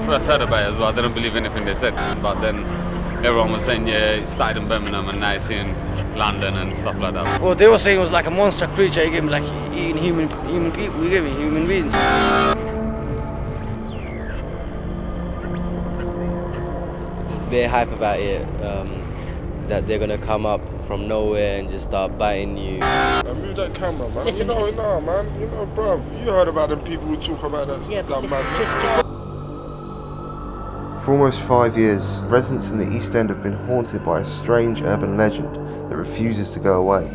first heard about it as well, I didn't believe anything they said. But then everyone was saying, yeah, it started in Birmingham and now it's in London and stuff like that. Well, they were saying it was like a monster creature. He gave me like eating human people. He gave me human beings. There's a bit of hype about it, that they're gonna come up from nowhere and just start biting you. Move that camera, man. Listen, you know, man. You know, bruv, you heard about them people who talk about that. Yeah, that but madness. For almost 5 years, residents in the East End have been haunted by a strange urban legend that refuses to go away.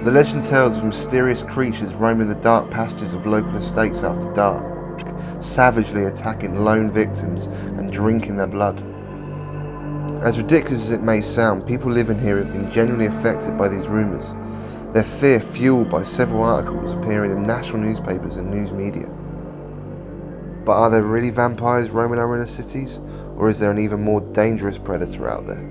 The legend tells of mysterious creatures roaming the dark passages of local estates after dark, savagely attacking lone victims and drinking their blood. As ridiculous as it may sound, people living here have been genuinely affected by these rumours, their fear fueled by several articles appearing in national newspapers and news media. But are there really vampires roaming our inner cities, or is there an even more dangerous predator out there?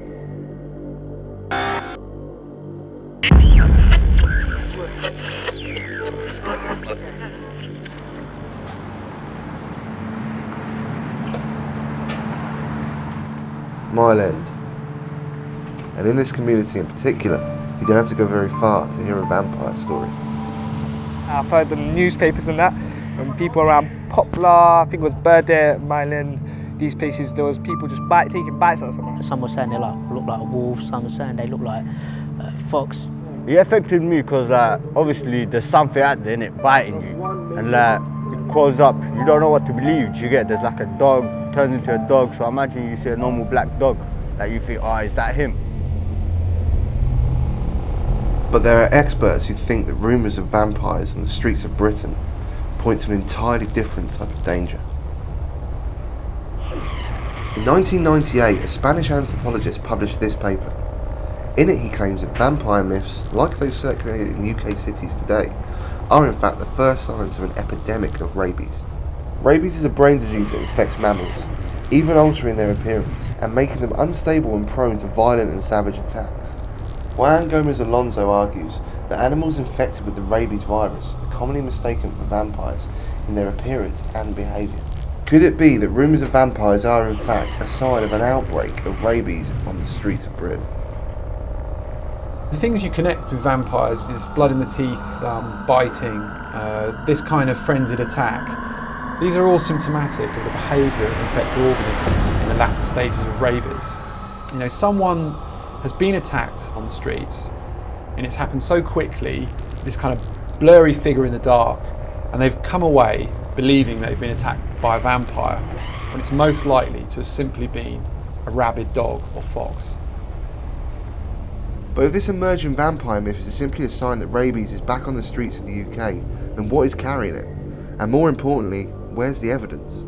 Mile End. And in this community in particular, you don't have to go very far to hear a vampire story. I've heard the newspapers and that, and people around Poplar, I think it was Burdett, Mile End, these places, there was people just taking bites at someone. Some were saying they look like a wolf, some were saying they look like a fox. It affected me because obviously there's something out there, innit, biting you. And it crawls up, you don't know what to believe. There's like a dog, turns into a dog. So imagine you see a normal black dog, like you think, oh, is that him? But there are experts who think that rumours of vampires on the streets of Britain point to an entirely different type of danger. In 1998, a Spanish anthropologist published this paper. In it he claims that vampire myths, like those circulating in UK cities today, are in fact the first signs of an epidemic of rabies. Rabies is a brain disease that infects mammals, even altering their appearance and making them unstable and prone to violent and savage attacks. Juan Gomez Alonso argues that animals infected with the rabies virus are commonly mistaken for vampires in their appearance and behaviour. Could it be that rumours of vampires are in fact a sign of an outbreak of rabies on the streets of Britain? The things you connect with vampires is blood in the teeth, biting, this kind of frenzied attack. These are all symptomatic of the behaviour of infected organisms in the latter stages of rabies. You know, someone has been attacked on the streets and it's happened so quickly, this kind of blurry figure in the dark, and they've come away believing they've been attacked by a vampire, when it's most likely to have simply been a rabid dog or fox. But if this emerging vampire myth is simply a sign that rabies is back on the streets of the UK, then what is carrying it? And more importantly, where's the evidence?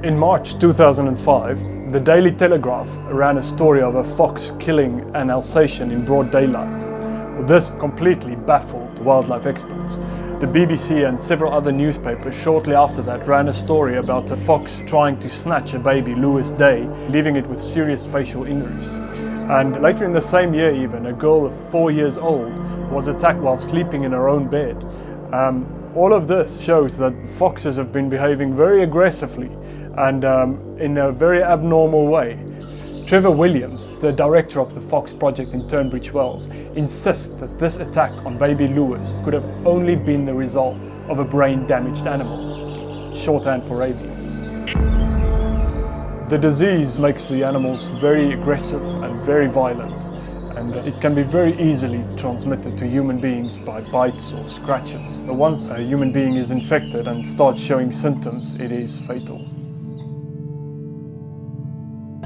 In March 2005, the Daily Telegraph ran a story of a fox killing an Alsatian in broad daylight. This completely baffled wildlife experts. The BBC and several other newspapers shortly after that ran a story about a fox trying to snatch a baby, Louis Day, leaving it with serious facial injuries. And later in the same year even, a girl of 4 years old was attacked while sleeping in her own bed. All of this shows that foxes have been behaving very aggressively and in a very abnormal way. Trevor Williams, the director of the Fox Project in Tunbridge Wells, insists that this attack on baby Lewis could have only been the result of a brain-damaged animal, shorthand for rabies. The disease makes the animals very aggressive and very violent, and it can be very easily transmitted to human beings by bites or scratches. But once a human being is infected and starts showing symptoms, it is fatal.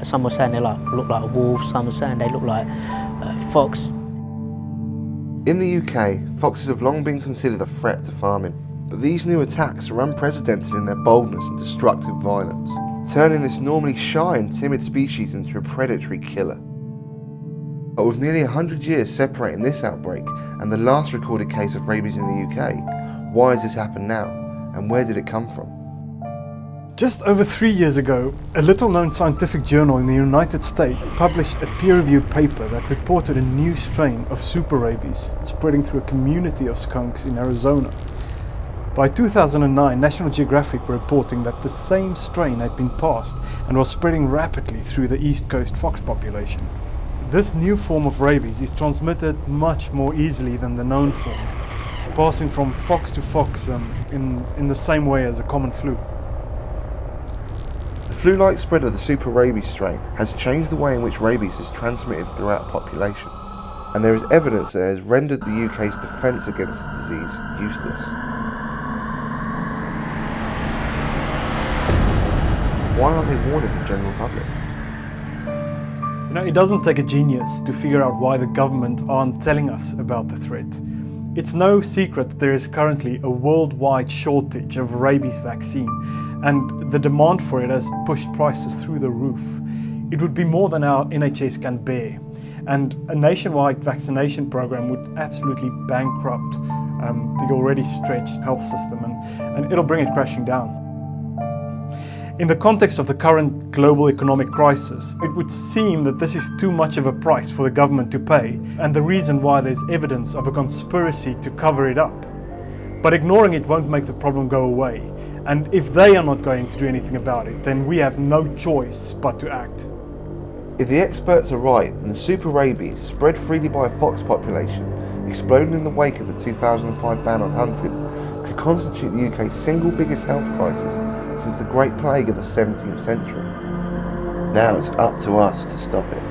Some were saying they look like a wolf, some were saying they look like a fox. In the UK, foxes have long been considered a threat to farming, but these new attacks are unprecedented in their boldness and destructive violence, turning this normally shy and timid species into a predatory killer. But with nearly 100 years separating this outbreak and the last recorded case of rabies in the UK, why has this happened now, and where did it come from? Just over 3 years ago, a little-known scientific journal in the United States published a peer-reviewed paper that reported a new strain of super rabies spreading through a community of skunks in Arizona. By 2009, National Geographic were reporting that the same strain had been passed and was spreading rapidly through the East Coast fox population. This new form of rabies is transmitted much more easily than the known forms, passing from fox to fox in the same way as a common flu. The flu-like spread of the super rabies strain has changed the way in which rabies is transmitted throughout a population, and there is evidence that it has rendered the UK's defence against the disease useless. Why aren't they warning the general public? You know, it doesn't take a genius to figure out why the government aren't telling us about the threat. It's no secret that there is currently a worldwide shortage of rabies vaccine, and the demand for it has pushed prices through the roof. It would be more than our NHS can bear, and a nationwide vaccination program would absolutely bankrupt the already stretched health system, and it'll bring it crashing down. In the context of the current global economic crisis, it would seem that this is too much of a price for the government to pay, and the reason why there's evidence of a conspiracy to cover it up. But ignoring it won't make the problem go away, and if they are not going to do anything about it, then we have no choice but to act. If the experts are right, then super rabies, spread freely by a fox population, exploding in the wake of the 2005 ban on hunting, could constitute the UK's single biggest health crisis since the Great Plague of the 17th century. Now it's up to us to stop it.